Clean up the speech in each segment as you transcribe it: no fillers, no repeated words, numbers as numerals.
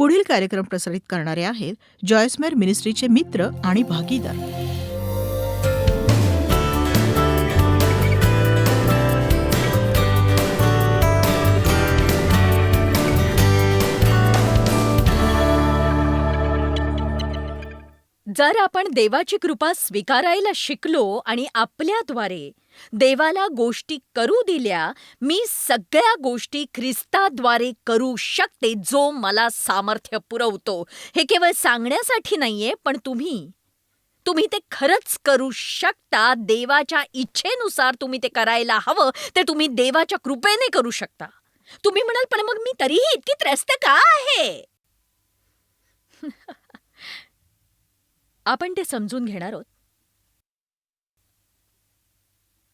पुढील कार्यक्रम प्रसारित करणारे आहेत जॉयस्मेर मिनिस्ट्रीचे मित्र आणि भागीदार. जर आपण देवाची कृपा स्वीकारायला शिकलो आणि आपल्याद्वारे देवाला गोष्टी करू दिल्या, मी सगळ्या गोष्टी ख्रिस्ताद्वारे करू शकते जो मला सामर्थ्य पुरवतो. हे केवळ सांगण्यासाठी नाहीये, पण तुम्ही ते खरंच करू शकता. देवाच्या इच्छेनुसार तुम्ही ते करायला हवं, ते तुम्ही देवाच्या कृपेने करू शकता. तुम्ही म्हणाल, पण मग मी तरीही इतकी त्रस्त का आहे? आपण ते समजून घेणार आहोत.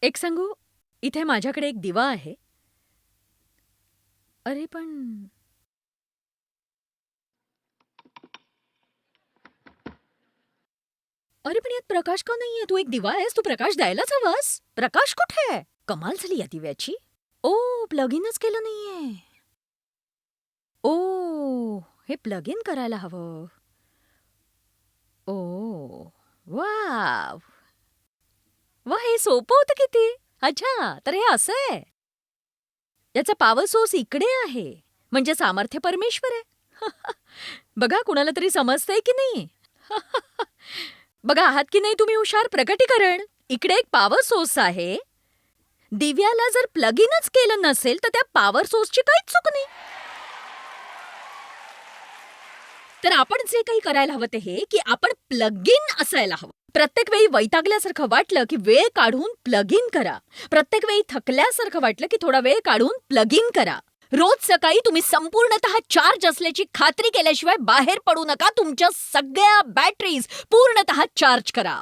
एक सांगू, इथे माझ्याकडे एक दिवा आहे. अरे पण यात प्रकाश का नाहीये? तू एक दिवा आहेस, तू प्रकाश द्यायलाच हवास. प्रकाश कुठे आहे? कमाल झाली या दिव्याची. ओ, प्लग इनच केलं नाहीये. ओ, हे प्लग इन करायला हवं. ओ, वाव वा, हे सोपं होतं किती. अच्छा, तर हे असं आहे. याचा पॉवर सोर्स इकडे आहे, म्हणजे सामर्थ्य परमेश्वर आहे. बघा, कुणाला तरी समजतंय की नाही? बघा, आहात की नाही तुम्ही हुशार? प्रकटीकरण. इकडे एक पॉवर सोर्स आहे. दिव्याला जर प्लग इनच केलं नसेल तर त्या पॉवर सोर्सची काहीच चूक नाही. तर आपण जे काही करायला हवं ते हे की आपण प्लग इन असायला हवं. प्रत्येक वेळी वैतागल्यासारखं वाटलं की वेळ काढून प्लग इन करा. प्रत्येक वेळी थकल्यासारखं वाटलं की थोडा वेळ काढून प्लग इन करा. रोज सकाळी तुम्ही संपूर्णतः चार्ज असल्याची खात्री केल्याशिवाय बाहेर पडू नका. तुमच्या सगळ्या बॅटरीज पूर्णतः चार्ज करा.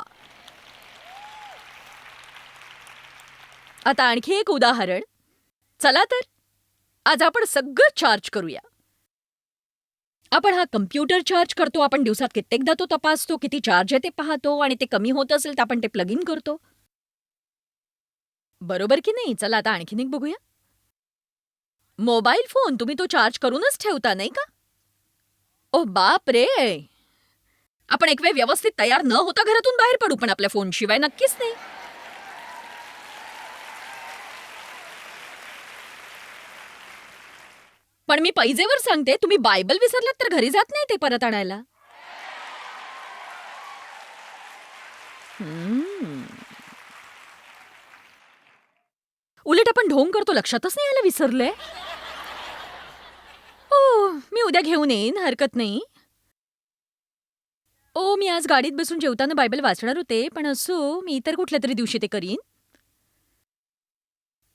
आता आणखी एक उदाहरण. चला तर आज आपण सगळं चार्ज करूया. आपण हा कम्प्युटर चार्ज करतो. आपण दिवसात कित्येकदा तो तपासतो, किती चार्ज आहे ते पाहतो, आणि ते कमी होत असेल तर आपण ते प्लग इन करतो. बरोबर की नाही? चला आता आणखीन एक बघूया. मोबाईल फोन तुम्ही तो चार्ज करूनच ठेवता, नाही का? ओ बाप रे, आपण एक वेळ व्यवस्थित तयार न होता घरातून बाहेर पडू, पण आपल्या फोनशिवाय नक्कीच नाही. पण मी पैजेवर सांगते, तुम्ही बायबल विसरलात तर घरी जात नाही ते परत आणायला. उलट आपण ढोंग करतो, लक्षातच नाही आलं विसरले. ओ, मी उद्या घेऊन येईन, हरकत नाही. ओ, मी आज गाडीत बसून जेवताना बायबल वाचणार होते, पण असो, मी इतर कुठल्या तरी दिवशी ते करीन.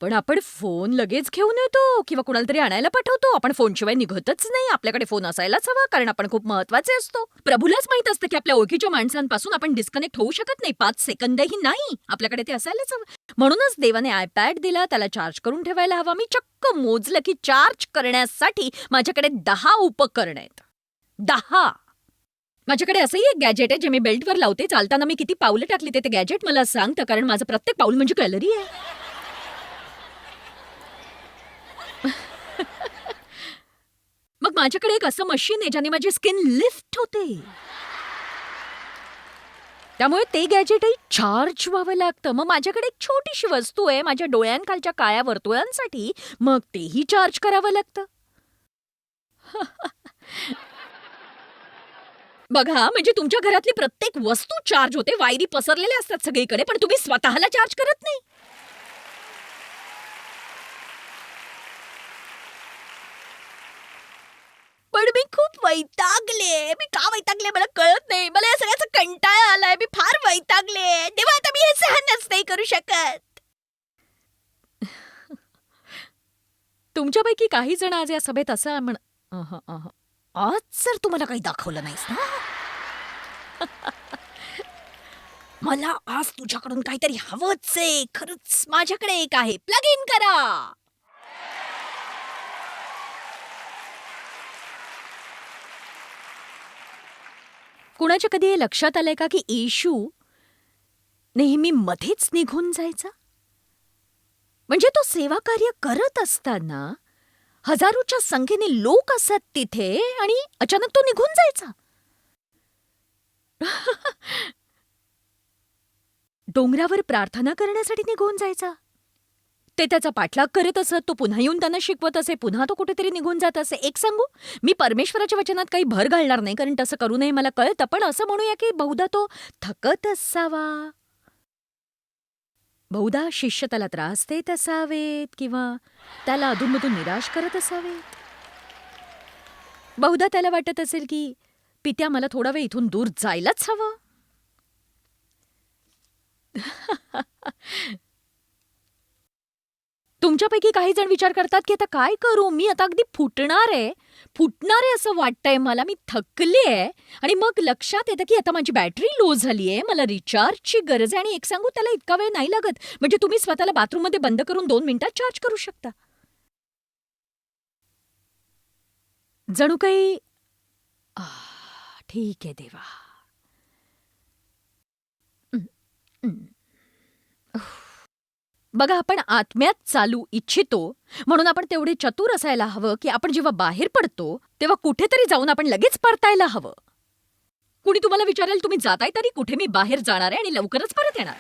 पण आपण फोन लगेच घेऊन येतो किंवा कुणाला तरी आणायला पाठवतो. आपण फोनशिवाय निघतच नाही. आपल्याकडे फोन असायलाच हवा, कारण आपण खूप महत्वाचे असतो. प्रभूलाच माहित असतं की आपल्या ओळखीच्या माणसांपासून आपण डिस्कनेक्ट होऊ शकत नाही, 5 सेकंदही नाही. आपल्याकडे ते असायलाच हवं. म्हणूनच देवाने आयपॅड दिला, त्याला चार्ज करून ठेवायला हवा. मी चक्क मोजलं की चार्ज करण्यासाठी माझ्याकडे 10 उपकरण आहेत. 10. माझ्याकडे असंही एक गॅजेट आहे जे मी बेल्टवर लावते. चालताना मी किती पावलं टाकली ते गॅजेट मला सांगतं, कारण माझं प्रत्येक पाऊल म्हणजे कॅलरी आहे. मग माझ्याकडे एक असं मशीन आहे ज्याने माझी स्किन लिफ्ट होते. त्यामुळे ते गॅजेटही चार्ज व्हावं लागतं. मग माझ्याकडे एक छोटीशी वस्तू आहे माझ्या डोळ्यांखालच्या काळ्या वर्तुळांसाठी, मग तेही चार्ज करावं लागतं. बघा, म्हणजे तुमच्या घरातली प्रत्येक वस्तू चार्ज होते. वायरी पसरलेल्या असतात सगळीकडे, पण तुम्ही स्वतःला चार्ज करत नाही. पण मी खूप वैतागले. मी का वैतागले मला कळत नाही. मला या सगळ्याचा कंटाळा आलाय. मी फार वैतागले. तेव्हा आता मी हे सहनच नाही करू शकत. तुमच्यापैकी काही जण आज या सभेत असं आज जर तुम्हाला काही दाखवलं नाहीस ना, मला आज तुझ्याकडून काहीतरी हवंच आहे. खरंच माझ्याकडे एक आहे. प्लग इन करा. कुणाच्या कधी हे लक्षात आलंय का की येशू नेहमी मध्येच निघून जायचा? म्हणजे तो सेवा कार्य करत असताना हजारोच्या संख्येने लोक असत तिथे आणि अचानक तो निघून जायचा. डोंगरावर प्रार्थना करण्यासाठी निघून जायचा. ते त्याचा पाठलाग करत असत. तो पुन्हा येऊन त्यांना शिकवत असे. पुन्हा तो कुठेतरी निघून जात असे. एक सांगू, मी परमेश्वराच्या वचनात काही भर घालणार नाही, कारण तसं करू नये मला कळतं. पण असं म्हणूया की बहुधा तो थकत असावा, बहुधा शिष्य त्याला त्रास देत असावेत किंवा त्याला अधूनमधून निराश करत असावेत. बहुधा त्याला वाटत असेल की पित्या मला थोडा वेळ इथून दूर जायलाच हवं. तुमच्यापैकी काही जण विचार करतात की आता काय करू, मी आता अगदी फुटणार आहे असं वाटतंय मला, मी थकले आहे. आणि मग लक्षात येतं की आता माझी बॅटरी लो झाली आहे, मला रिचार्जची गरज आहे. आणि एक सांगू, त्याला इतका वेळ नाही लागत. म्हणजे तुम्ही स्वतःला बाथरूममध्ये बंद करून 2 मिनिटात चार्ज करू शकता. जणू काही ठीक आहे देवा. हं, हं. बघा, आपण आत्म्यात चालू इच्छितो म्हणून आपण तेवढे चतुर असायला हवं की आपण जेव्हा बाहेर पडतो तेव्हा कुठेतरी जाऊन आपण लगेच परतायला हवं. कुणी तुम्हाला विचारेल तुम्ही जाताय तरी कुठे, मी बाहेर जाणार आहे आणि लवकरच परत येणार.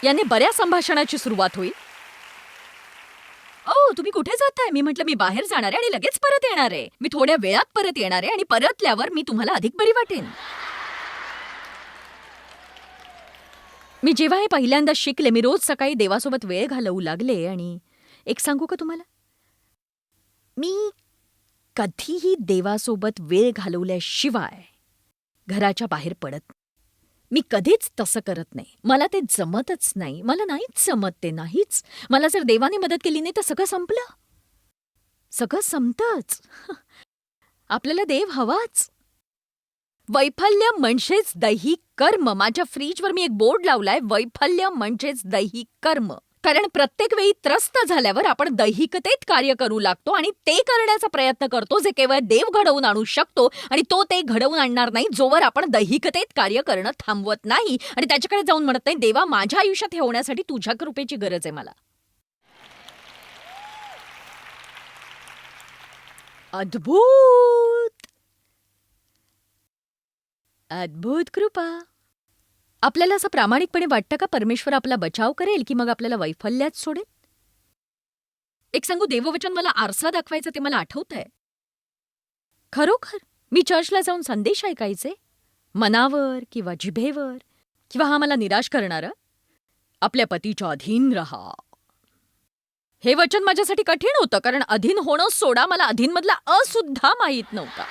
याने बऱ्याच संभाषणाची सुरुवात होईल. ओ, तुम्ही कुठे जाताय? मी म्हटलं मी बाहेर जाणार आहे आणि लगेच परत येणार आहे. मी थोड्या वेळात परत येणार आहे आणि परतल्यावर मी तुम्हाला अधिक बरी वाटेन. मी जेव्हा हे पहिल्यांदा शिकले, मी रोज सकाळी देवासोबत वेळ घालवू लागले. आणि एक सांगू का तुम्हाला, मी कधीही देवासोबत वेळ घालवल्याशिवाय घराच्या बाहेर पडत नाही. मी कधीच तसं करत नाही. मला ते जमतच नाही. मला नाहीच जमत ते, नाहीच. मला जर देवाने मदत केली नाही तर सगळं संपलं. सगळं संपतंच. आपल्याला देव हवाच. वैफल्य म्हणजेच दैहिक कर्म. माझ्या फ्रीजवर मी एक बोर्ड लावलाय, वैफल्य म्हणजेच दैहिक कर्म. कारण प्रत्येक वेळी त्रस्त झाल्यावर आपण दैहिकतेत कार्य करू लागतो आणि ते करण्याचा प्रयत्न करतो जे केवळ देव घडवून आणू शकतो. आणि तो ते घडवून आणणार नाही जोवर आपण दैहिकतेत कार्य करणं थांबवत नाही आणि त्याच्याकडे जाऊन म्हणत नाही, देवा माझ्या आयुष्यात हे होण्यासाठी तुझ्या कृपेची गरज आहे मला. अद्भुत अद्भुत कृपा. आपल्याला असं प्रामाणिकपणे वाटतं का परमेश्वर आपला बचाव करेल की मग आपल्याला वैफल्यात सोडेल? एक सांगू, देववचन मला आरसा दाखवायचं ते मला आठवतंय. खरोखर मी चर्चला जाऊन संदेश ऐकायचे, मनावर किंवा जिभेवर, किंवा हा मला निराश करणारं, आपल्या पतीच्या अधीन रहा. हे वचन माझ्यासाठी कठीण होतं, कारण अधीन होणं सोडा, मला अधीनमधला सुद्धा माहीत नव्हता.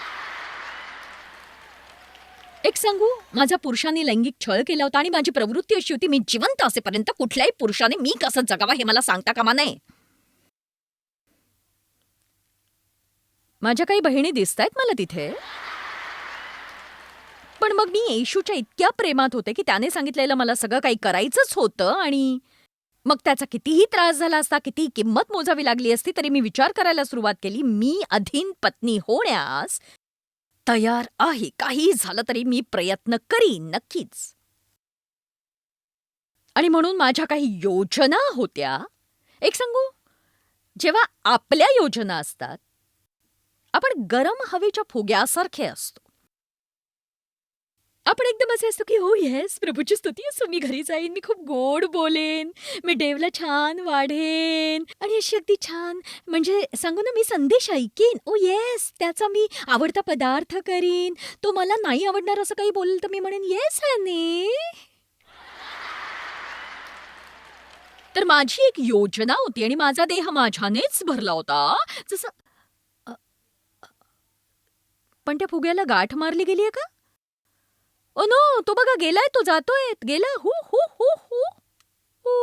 एक सांगू, माझ्या पुरुषांनी लैंगिक छळ केला होता आणि माझी प्रवृत्ती अशी होती, मी जिवंत असेपर्यंत कुठल्याही पुरुषाने मी कसं जगावं हे मला सांगता कामा नये. माझ्या काही बहिणी दिसतायत मला तिथे. पण मग मी येशूच्या इतक्या प्रेमात होते की त्याने सांगितलेलं मला सगळं काही करायचंच होतं. आणि मग त्याचा कितीही त्रास झाला असता, कितीही किंमत मोजावी लागली असती, तरी मी विचार करायला सुरुवात केली, मी अधीन पत्नी होण्यास तयार आहे. काही झालं तरी मी प्रयत्न करीन नक्कीच. आणि म्हणून माझ्या काही योजना होत्या. एक सांगू, जेव्हा आपल्या योजना असतात, आपण गरम हवेच्या फुग्यासारखे असतो. आपण एकदम असे असतो की हो येस, प्रभूची स्तुती असो, मी घरी जाईन, मी खूप गोड बोलेन, मी देवला छान वाढेन आणि अशी अगदी छान, म्हणजे सांगू ना, मी संदेश ऐकेन. ओ येस, त्याचा मी आवडता पदार्थ करीन. तो मला नाही आवडणार असं काही बोलेल तर मी म्हणेन येस हनी. तर माझी एक योजना होती आणि माझा देह माझ्यानेच भरला होता. जसं अ, पण त्या फुग्याला गाठ मारली गेलीये का? ओ नो, तो बघा गेलाय, तो जातोय, गेला. हु हु हु हु हु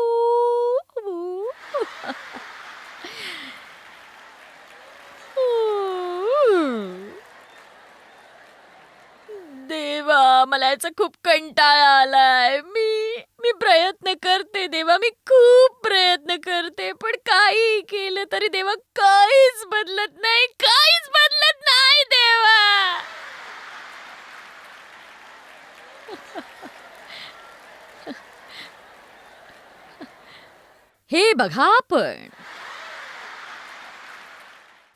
हु. देवा, मला याचा खूप कंटाळा आलाय. मी मी प्रयत्न करते देवा, मी खूप प्रयत्न करते, पण काही केलं तरी देवा काहीच बदलत नाही, काहीच बदलत नाही देवा. हे बघा, पण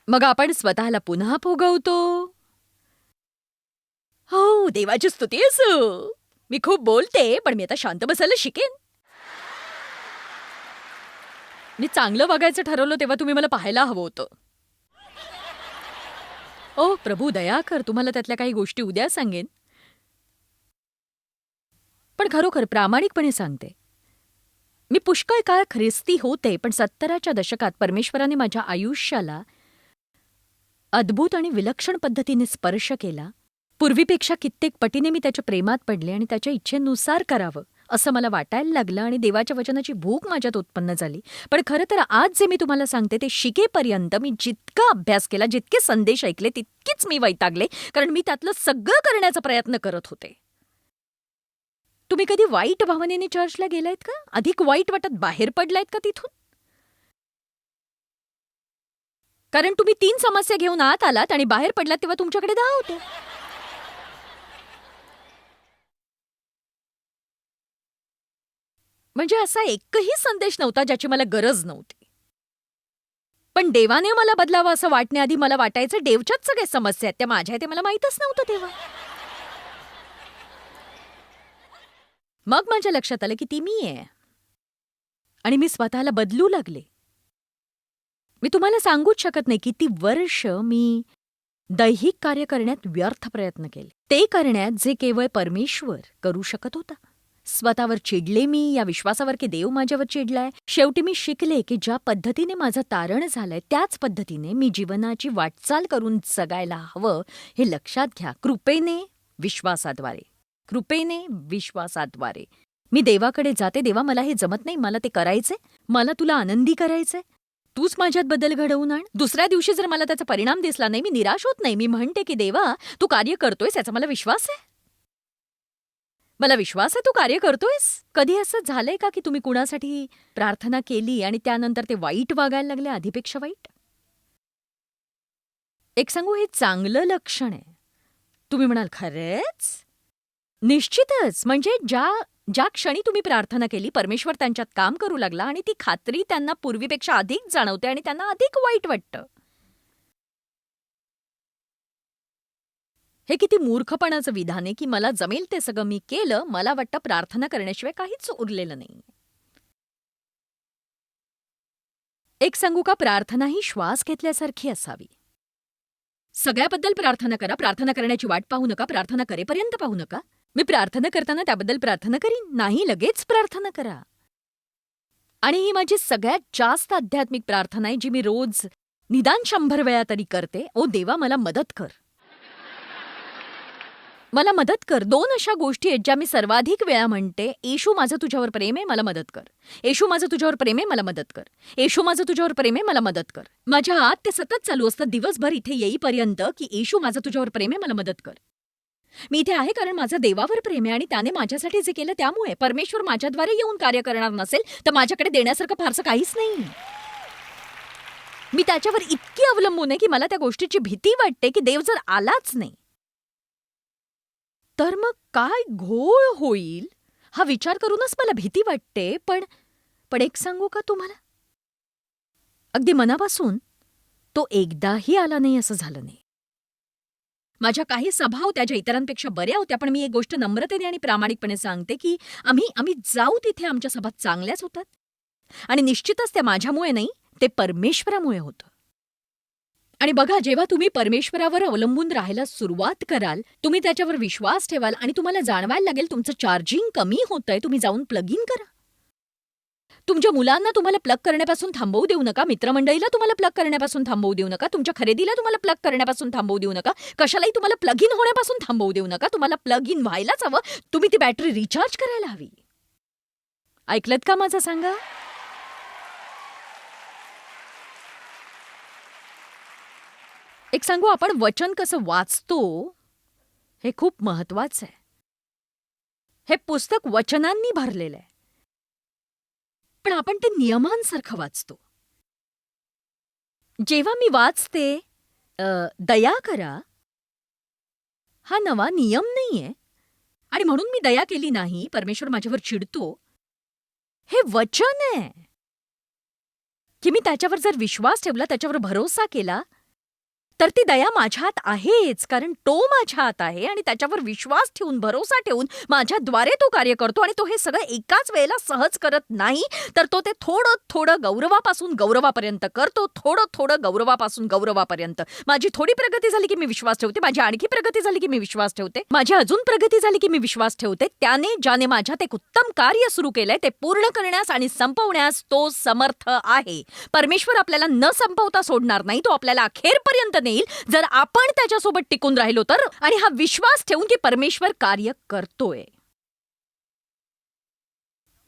मग आपण स्वतःला पुन्हा फुगवतो. हो, देवाची स्तुती असो. मी खूप बोलते, पण मी आता शांत बसायला शिकेन. मी चांगलं वागायचं ठरवलं तेव्हा तुम्ही मला पाहायला हवं होतं. ओ प्रभू दया कर, तुम्हाला त्यातल्या काही गोष्टी उद्या सांगेन. पण खरोखर प्रामाणिकपणे सांगते, मी पुष्कळ काळ ख्रिस्ती होते, पण 70च्या दशकात परमेश्वराने माझ्या आयुष्याला अद्भुत आणि विलक्षण पद्धतीने स्पर्श केला. पूर्वीपेक्षा कित्येक पटीने मी त्याच्या प्रेमात पडले आणि त्याच्या इच्छेनुसार करावं असं मला वाटायला लागलं आणि देवाच्या वचनाची भूक माझ्यात उत्पन्न झाली. पण खरं तर आज जे मी तुम्हाला सांगते ते शिकेपर्यंत मी जितका अभ्यास केला, जितके संदेश ऐकले तितकीच मी वैतागले, कारण मी त्यातलं सगळं करण्याचा प्रयत्न करत होते. तुम्ही कधी वाईट भावनेने चर्चला गेलायत का? अधिक वाईट वाटत बाहेर पडलायत का तिथून? कारण तुम्ही 3 समस्या घेऊन आत आलात आणि बाहेर पडलात तेव्हा तुमच्याकडे 10 होते. म्हणजे असा एकही संदेश नव्हता ज्याची मला गरज नव्हती. पण देवाने मला बदलावं असं वाटण्याआधी मला वाटायचं देवच्याच सगळ्या समस्या आहेत, त्या माझ्या आहेत ते मला माहीतच नव्हतं तेव्हा. मग माझ्या लक्षात आलं की ती मी आहे आणि मी स्वतःला बदलू लागले. मी तुम्हाला सांगूच शकत नाही किती वर्ष मी दैहिक कार्य करण्यात व्यर्थ प्रयत्न केले, ते करण्यात जे केवळ परमेश्वर करू शकत होता. स्वतःवर चिडले मी या विश्वासावर की देव माझ्यावर चिडलाय. शेवटी मी शिकले की ज्या पद्धतीने माझं तारण झालंय त्याच पद्धतीने मी जीवनाची वाटचाल करून जगायला हवं हे लक्षात घ्या. कृपेने विश्वासाद्वारे, कृपेने विश्वासाद्वारे मी देवाकडे जाते. देवा मला हे जमत नाही, मला ते करायचंय, मला तुला आनंदी करायचंय, तूच माझ्यात बदल घडवून आण. दुसऱ्या दिवशी जर मला त्याचा परिणाम दिसला नाही मी निराश होत नाही. मी म्हणते की देवा तू कार्य करतोयस याचा मला विश्वास आहे, मला विश्वास आहे तू कार्य करतोयस. कधी असं झालंय का की तुम्ही कुणासाठी प्रार्थना केली आणि त्यानंतर ते वाईट वागायला लागले, आधीपेक्षा वाईट? एक सांगू, हे चांगलं लक्षण आहे. तुम्ही म्हणाल खरेच? निश्चितच. म्हणजे ज्या क्षणी तुम्ही प्रार्थना केली परमेश्वर त्यांच्यात काम करू लागला आणि ती खात्री त्यांना पूर्वीपेक्षा अधिक जाणवते आणि त्यांना अधिक वाईट वाटतं. हे किती मूर्खपणाचं विधान आहे की मला जमेल ते सगळं मी केलं, मला वाटतं प्रार्थना करण्याशिवाय काहीच उरलेलं नाही. एक सांगू का, प्रार्थना ही श्वास घेतल्यासारखी असावी. सगळ्याबद्दल प्रार्थना करा, प्रार्थना करण्याची वाट पाहू नका, प्रार्थना करेपर्यंत पाहू नका. मी प्रार्थना करताना त्याबद्दल प्रार्थना करीन नाही, लगेच प्रार्थना करा. आणि ही माझी सगळ्यात जास्त आध्यात्मिक प्रार्थना आहे जी मी रोज निदान 100 वेळा तरी करते. ओ देवा मला मदत कर, मला मदत कर. 2 अशा गोष्टी आहेत ज्या मी सर्वाधिक वेळा म्हणते. येशू माझं तुझ्यावर प्रेम आहे, मला मदत कर. येशू माझं तुझ्यावर प्रेम आहे, मला मदत कर. येशू माझं तुझ्यावर प्रेम आहे, मला मदत कर. माझ्या आत ते सतत चालू असतं दिवसभर इथे येईपर्यंत की येशू माझं तुझ्यावर प्रेम आहे, मला मदत कर. मी इथे आहे कारण माझं देवावर प्रेम आहे आणि त्याने माझ्यासाठी जे केलं त्यामुळे. परमेश्वर माझ्याद्वारे येऊन कार्य करणार नसेल तर माझ्याकडे देण्यासारखं फारसं काहीच नाही. मी त्याच्यावर इतकी अवलंबून आहे की मला त्या गोष्टीची भीती वाटते की देव जर आलाच नाही तर मग काय घोळ होईल हा विचार करूनच मला भीती वाटते. पण एक सांगू का तुम्हाला, अगदी मनापासून तो एकदाही आला नाही असं झालं नाही. माझ्या काही सभा होत्या ज्या इतरांपेक्षा बऱ्या होत्या, पण मी एक गोष्ट नम्रतेने आणि प्रामाणिकपणे सांगते की आम्ही जाऊ तिथे आमच्या सभा चांगल्याच होतात. आणि निश्चितच त्या माझ्यामुळे नाही, ते परमेश्वरामुळे होतं. आणि बघा, जेव्हा तुम्ही परमेश्वरावर अवलंबून राहायला सुरुवात कराल, तुम्ही त्याच्यावर विश्वास ठेवाल आणि तुम्हाला जाणवायला लागेल तुमचं चार्जिंग कमी होतंय, तुम्ही जाऊन प्लग इन करा. तुमच्या मुलांना तुम्हाला प्लग करण्यापासून थांबवू देऊ नका, मित्रमंडळीला तुम्हाला प्लग करण्यापासून थांबवू देऊ नका, तुमच्या खरेदीला तुम्हाला प्लग करण्यापासून थांबवू देऊ नका, कशालाही तुम्हाला प्लग इन होण्यापासून थांबवू देऊ नका. तुम्हाला प्लग इन व्हायलाच हवं, तुम्ही ती बॅटरी रिचार्ज करायला हवी. ऐकलत का माझं सांगा? एक सांगू, आपण वचन कसं वाचतो हे खूप महत्वाचं आहे. हे पुस्तक वचनांनी भरलेलं आहे, पण आपण ते नियमांसारखं वाचतो. जेव्हा मी वाचते दया करा, हा नवा नियम नाहीये आणि म्हणून मी दया केली नाही, परमेश्वर माझ्यावर चिडतो, हे वचन आहे की मी त्याच्यावर जर विश्वास ठेवला, त्याच्यावर भरोसा केला तर ती दया माझ्यात आहेच, कारण तो माझ्या आत आहे आणि त्याच्यावर विश्वास ठेवून, भरोसा ठेवून माझ्याद्वारे तो कार्य करतो आणि तो हे सगळं एकाच वेळेला सहज करत नाही, तर तो ते थोडं थोडं गौरवापासून गौरवापर्यंत करतो, थोडं थोडं गौरवापासून गौरवापर्यंत. माझी थोडी प्रगती झाली की मी विश्वास ठेवते, माझी आणखी प्रगती झाली की मी विश्वास ठेवते, माझी अजून प्रगती झाली की मी विश्वास ठेवते. त्याने ज्याने माझ्यात एक उत्तम कार्य सुरू केलंय ते पूर्ण करण्यास आणि संपवण्यास तो समर्थ आहे. परमेश्वर आपल्याला न संपवता सोडणार नाही, तो आपल्याला अखेरपर्यंत नेईल जर आपण त्याच्यासोबत टिकून राहिलो तर, आणि हा विश्वास ठेवून की परमेश्वर कार्य करतोय.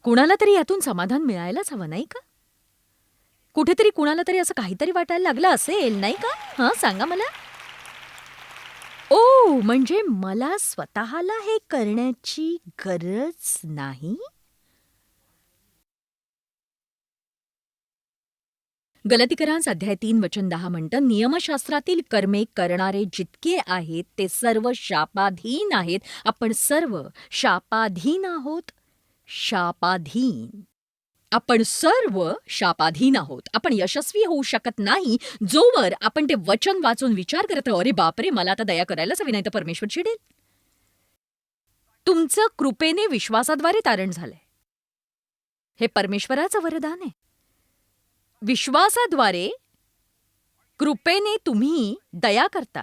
कुणाला तरी यातून समाधान मिळायलाच हवं, नाही का? कुठेतरी कुणाला तरी असं काहीतरी वाटायला लागलं असेल, नाही का? हं, सांगा मला. ओ, म्हणजे मला स्वतःला हे करण्याची गरज नाही? गलातिकरांस अध्याय 3 वचन 10 म्हणतं, नियमशास्त्रातील कर्मे करणारे जितके आहेत ते सर्व शापाधीन आहेत. आपण सर्व शापाधीन आहोत. शापाधीन. आपण सर्व शापाधीन आहोत. आपण यशस्वी होऊ शकत नाही जोवर आपण ते वचन वाचून विचार करत राहू, अरे बापरे, मला आता दया करायलाच हवी, नाही तर परमेश्वर चिडेल. तुमचं कृपेने विश्वासाद्वारे तारण झालंय. हे परमेश्वराचं वरदान आहे. विश्वासाद्वारे कृपेने तुम्ही दया करता,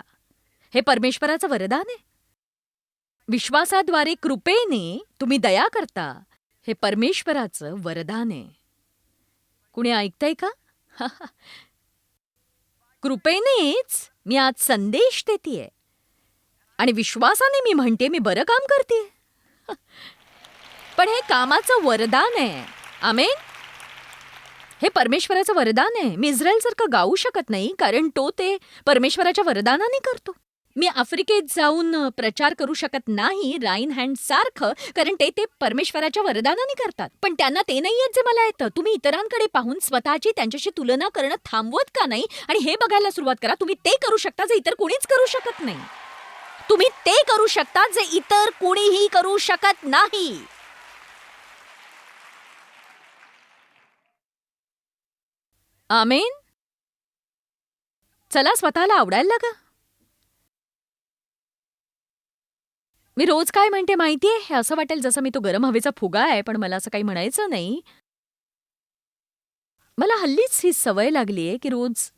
हे परमेश्वराचं वरदान आहे. विश्वासाद्वारे कृपेने तुम्ही दया करता, हे परमेश्वराचं वरदान आहे. कुणी ऐकतंय का? कृपेनेच मी आज संदेश देतेय आणि विश्वासाने मी म्हणते मी बरं काम करते. पण हे कामाचं वरदान आहे. आमेन. हे परमेश्वराचं वरदान आहे. मी इस्रायलसारखं गाऊ शकत नाही, कारण तो ते परमेश्वराच्या वरदानाने करतो. मी आफ्रिकेत जाऊन प्रचार करू शकत नाही राईन हँड सारखं, कारण ते परमेश्वराच्या वरदानाने करतात. पण त्यांना ते नाही येत जे मला येतं. तुम्ही इतरांकडे पाहून स्वतःची त्यांच्याशी तुलना करणं थांबवत का नाही आणि हे बघायला सुरुवात करा, तुम्ही ते करू शकता जे इतर कोणीच करू शकत नाही. तुम्ही ते करू शकता जे इतर कोणीही करू शकत नाही. आमेन. चला स्वतःला आवडायला लागा. मी रोज काय म्हणते माहितीये, हे असं वाटेल जसं मी तो गरम हवेचा फुगा आहे, पण मला असं काही म्हणायचं नाही. मला हल्लीच ही सवय लागली आहे की रोज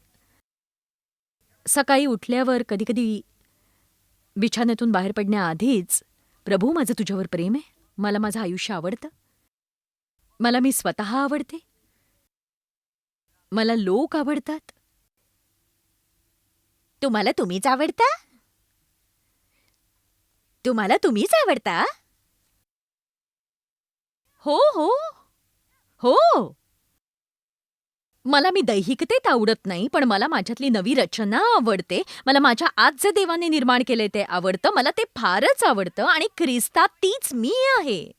सकाळी उठल्यावर कधी-कधी बिछान्यातून बाहेर पडण्याआधीच, प्रभू, माझं तुझ्यावर प्रेम आहे. मला माझं आयुष्य आवडतं. मला मी स्वतः आवडते. मला लोक आवडतात. तुम्हाला तुम्हीच आवडता? तुम्हाला तुम्हीच आवडता? हो, हो. हो. मला मी दैहिकतेत आवडत नाही, पण मला माझ्यातली नवी रचना आवडते. मला माझ्या आत जे देवाने निर्माण केलंय ते आवडतं. मला ते फारच आवडतं आणि ख्रिस्तात तीच मी आहे.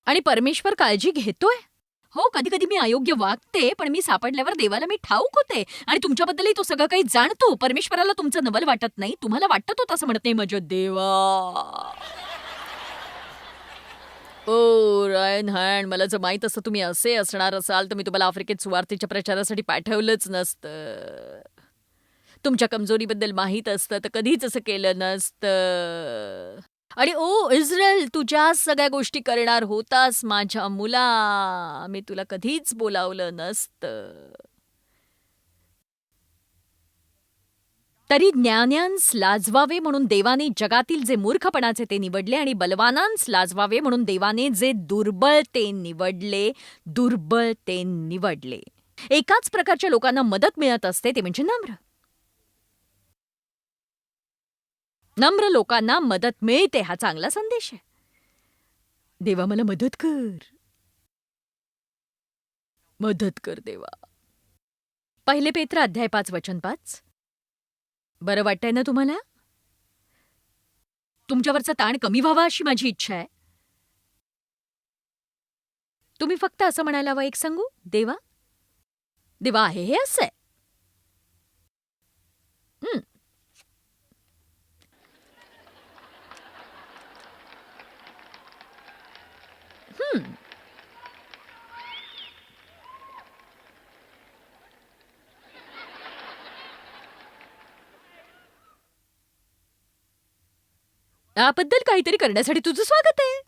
आणि परमेश्वर काळजी घेतोय. हो, कधी-कधी मी अयोग्य वागते, पण मी सापडल्यावर देवाला मी ठाऊक होते आणि तुमच्याबद्दलही तो सगळं काही जाणतो. परमेश्वराला तुमचं नवल वाटत नाही. तुम्हाला वाटतं तो तसं म्हणत नाही, माझ्या देवा. ओ रायन हँड, मला जर माहीत असतं तुम्ही असे असणार असाल तर मी तुम्हाला आफ्रिकेत सुवार्थीच्या प्रचारासाठी पाठवलंच नसतं. तुमच्या कमजोरीबद्दल माहीत असतं तर कधीच असं केलं नसतं. आणि ओ इस्रायल, तू ज्या सगळ्या गोष्टी करणार होतास माझ्या मुला, मी तुला कधीच बोलावलं नसतं. तरी ज्ञान्यांस लाजवावे म्हणून देवाने जगातील जे मूर्खपणाचे ते निवडले आणि बलवानांस लाजवावे म्हणून देवाने जे दुर्बळ ते निवडले. दुर्बळ ते निवडले. एकाच प्रकारच्या लोकांना मदत मिळत असते, ते म्हणजे नम्र. नम्र लोकांना मदत मिळते, हा चांगला संदेश आहे. देवा, मला मदत कर. मदत कर देवा. 1 पेत्र अध्याय 5 वचन 5. बरं वाटतंय ना तुम्हाला? तुमच्यावरचा ताण कमी व्हावा अशी माझी इच्छा आहे. तुम्ही फक्त असं म्हणायला हवं, एक सांगू, देवा, देवा आहे हे असं आहे. हं. हं. याबद्दल काहीतरी करण्यासाठी तुझं स्वागत आहे.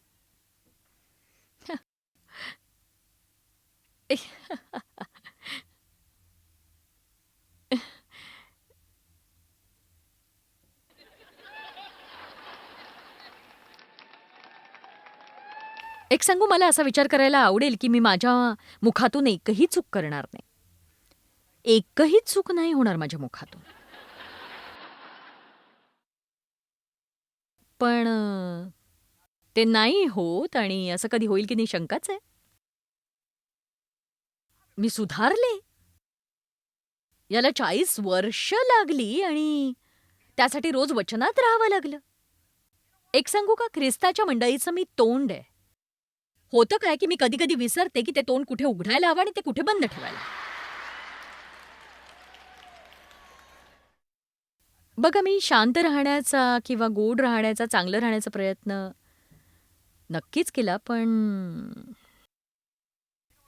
एक सांगू, मला असा विचार करायला आवडेल की मी माझ्या मुखातून एकही चूक करणार नाही. एकही चूक नाही होणार माझ्या मुखातून. पण ते नाही होत आणि असं कधी होईल की नाही शंकाच आहे. मी सुधारले. याला 40 वर्ष लागली आणि त्यासाठी रोज वचनात राहावं लागलं. एक सांगू का, ख्रिस्ताच्या मंडळीचं मी तोंड आहे. होतं काय की मी कधी कधी विसरते की ते तोंड कुठे उघडायला हवं आणि ते कुठे बंद ठेवायला. बघा, मी शांत राहण्याचा किंवा गोड राहण्याचा, चांगलं राहण्याचा प्रयत्न नक्कीच केला, पण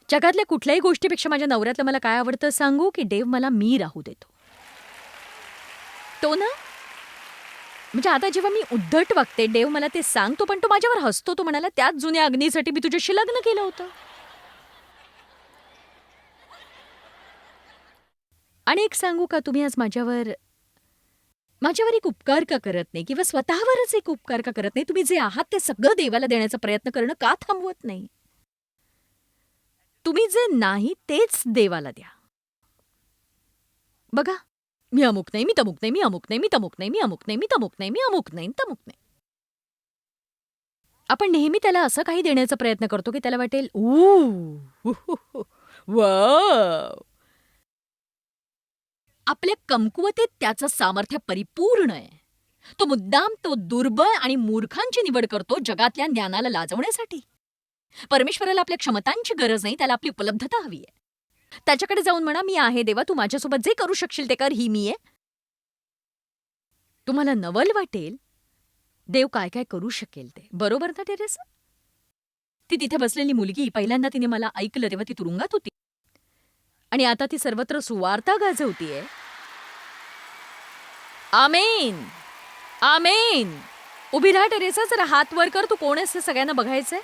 जगातल्या कुठल्याही गोष्टीपेक्षा माझ्या नवऱ्यातलं मला काय आवडतं सांगू, की देव मला मी राहू देतो. तो ना, म्हणजे आता जेव्हा मी उद्धट वागते, देव मला ते सांगतो, पण तो माझ्यावर हसतो. तो म्हणाला, त्याच जुन्या अग्नीसाठी मी तुझ्याशी लग्न केलं होतं. आणि एक सांगू का, तुम्ही आज माझ्यावर एक उपकार का करत नाही किंवा स्वतःवरच एक उपकार का करत नाही? तुम्ही जे आहात ते सगळं देवाला देण्याचा प्रयत्न करणं का थांबवत नाही? तुम्ही जे नाही तेच देवाला द्या. बघा, मी अमुक नाही, मी तमुक नाही, मी अमुक नाही, मी तमुक नाही, मी अमुक नाही, मी तमुक नाही, मी अमुक नाही, तमुक नाही. आपण नेहमी त्याला असं काही देण्याचा प्रयत्न करतो की त्याला वाटेल, वाव. आपल्या कमकुवतेत त्याचं सामर्थ्य परिपूर्ण आहे. तो मुद्दाम तो दुर्बळ आणि मूर्खांची निवड करतो जगातल्या ज्ञानाला लाजवण्यासाठी. परमेश्वराला आपल्या क्षमतांची गरज नाही, त्याला आपली उपलब्धता हवी आहे. त्याच्याकडे जाऊन म्हणा, मी आहे देवा, तू माझ्यासोबत जे करू शकशील ते कर, ही मी आहे. तुम्हाला नवल वाटेल देव काय काय करू शकेल ते. बरोबर ना टेरेसा? ती तिथे बसलेली मुलगी, पहिल्यांदा तिने मला ऐकलं तेव्हा ती तुरुंगात होती आणि आता ती सर्वत्र सुवार्ता गाजवतीये. आमेन, आमेन. उभी राहा टेरेसा, जरा हात वर कर. तू कोण आहेस ते सगळ्यांना बघायचंय.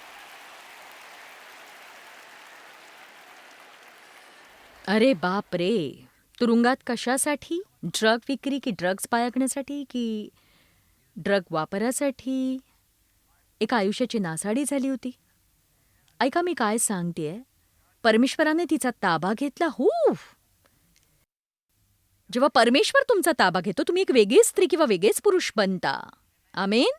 अरे बाप रे, तुरुंगात कशासाठी? ड्रग विक्री की ड्रग्ज बाळगण्यासाठी की ड्रग वापरासाठी? एका आयुष्याची नासाडी झाली होती. ऐका, मी काय सांगतेय, परमेश्वराने तिचा ताबा घेतला. जेव्हा परमेश्वर तुमचा ताबा घेतो, तुम्ही एक वेगळी स्त्री किंवा वेगळेच पुरुष बनता. आमेन.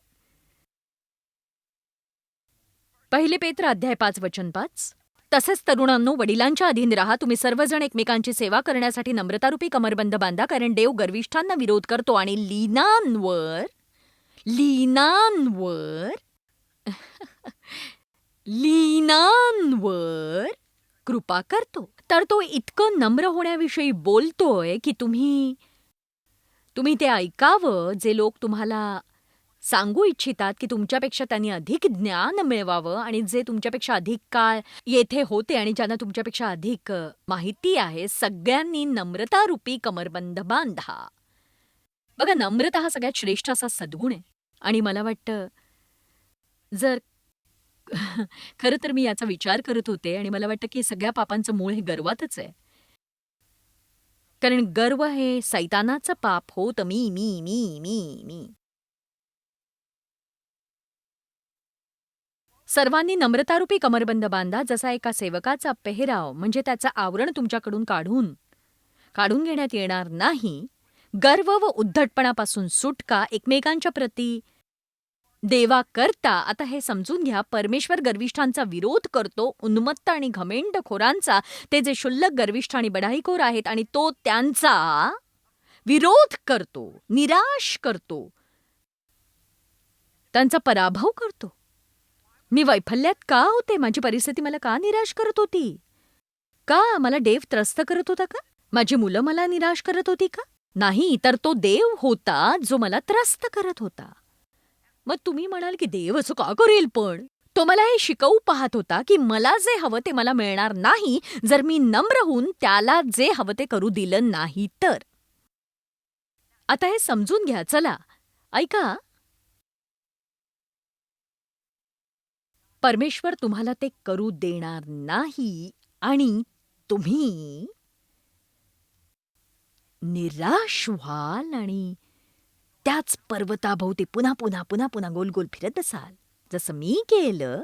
1 पेत्र अध्याय 5 वचन 5. तसेच तरुणांनो, वडिलांच्या अधीन राहा. तुम्ही सर्वजण एकमेकांची सेवा करण्यासाठी नम्रतारूपी कमरबंद बांधा, कारण देव गर्विष्ठांना विरोध करतो आणि लीनांवर लीनांवर कृपा करतो. तर तो इतकं नम्र होण्याविषयी बोलतोय की तुम्ही ते ऐकावं जे लोक तुम्हाला सांगू इच्छितात की तुमच्यापेक्षा त्यांनी अधिक ज्ञान मिळवावं आणि जे तुमच्यापेक्षा अधिक काळ येथे होते आणि ज्यांना तुमच्यापेक्षा अधिक माहिती आहे. सगळ्यांनी नम्रतारूपी कमरबंद बांधा. बघा, नम्रता हा सगळ्यात श्रेष्ठ असा सद्गुण आहे आणि मला वाटतं जर खरं तर मी याचा विचार करत होते आणि मला वाटतं की सगळ्या पापांचं मूळ हे गर्वातच आहे. कारण गर्व हे सैतानाचं पाप होत. मी मी मी मी मी सर्वांनी नम्रतारूपी कमरबंद बांधा, जसा एका सेवकाचा पेहराव म्हणजे त्याचं आवरण तुमच्याकडून काढून घेण्यात येणार नाही. गर्व व उद्धटपणापासून सुटका, एकमेकांच्या प्रती देवा करता. आता हे समजून घ्या, परमेश्वर गर्विष्ठांचा विरोध करतो, उन्मत्त आणि घमेंडखोरांचा. ते जे क्षुल्लक, गर्विष्ठ आणि बढाईखोर आहेत आणि तो त्यांचा विरोध करतो, निराश करतो, त्यांचा पराभव करतो. मी वैफल्यात का होते? माझी परिस्थिती मला का निराश करत होती? का मला देव त्रस्त करत होता का? माझी मुलं मला निराश करत होती का? नाही, तर तो देव होता जो मला त्रस्त करत होता. मग तुम्ही म्हणाल की देव असं का करेल? पण तो मला हे शिकवू पाहत होता की मला जे हवं ते मला मिळणार नाही जर मी नम्र होऊन त्याला जे हवं ते करू दिलं नाही तर. आता हे समजून घ्या. चला ऐका, परमेश्वर तुम्हाला ते करू देणार नाही आणि तुम्ही निराश व्हाल आणि त्याच पर्वताभोवती पुन्हा पुन्हा पुन्हा पुन्हा गोल गोल फिरत बसाल, जसं मी केलं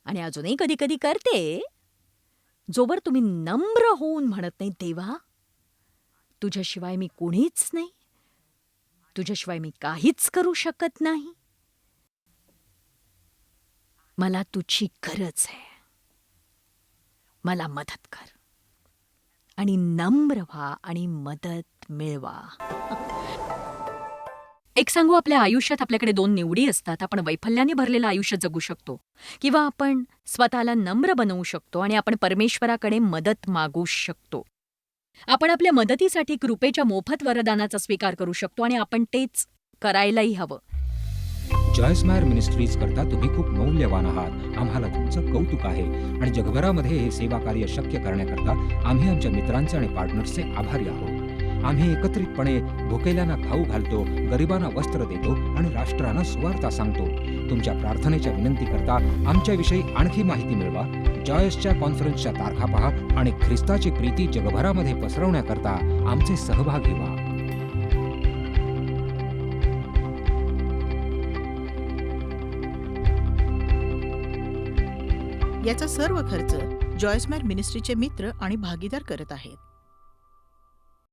आणि अजूनही कधी कधी करते. जोवर तुम्ही नम्र होऊन म्हणत नाही, देवा तुझ्याशिवाय मी कोणीच नाही, तुझ्याशिवाय मी काहीच करू शकत नाही, मला तुझी गरज आहे, मला मदत कर, आणि नम्र व्हा आणि मदत मिळवा. एक सांगू, आपल्या आयुष्यात आपल्याकडे 2 निवडी असतात. आपण वैफल्याने भरलेलं आयुष्य जगू शकतो किंवा आपण स्वतःला नम्र बनवू शकतो आणि आपण परमेश्वराकडे मदत मागू शकतो. आपण आपल्या मदतीसाठी कृपेच्या मोफत वरदानाचा स्वीकार करू शकतो आणि आपण तेच करायलाही हवं. जॉयस मायर मिनिस्ट्रीज करता तुम्ही खूप मौल्यवान आहात. आम्हाला तुमचं कौतुक आहे आणि जगभरामध्ये हे सेवा कार्य शक्य करण्याकरता आम्ही आमच्या मित्रांचे आणि पार्टनर्सचे आभारी आहोत. आम्ही एकत्रितपणे भुकेल्यांना खाऊ घालतो, गरिबांना वस्त्र देतो आणि राष्ट्रांना सुवार्ता सांगतो. तुमच्या प्रार्थनेच्या विनंतीकरता आमच्याविषयी आणखी माहिती मिळवा. जॉयसच्या कॉन्फरन्सच्या तारखा पहा आणि ख्रिस्ताची प्रीती जगभरामध्ये पसरवण्याकरता आमचे सहभागी व्हा. याचा सर्व खर्च जॉयस मेर मिनिस्ट्रीचे मित्र आणि भागीदार करत आहेत.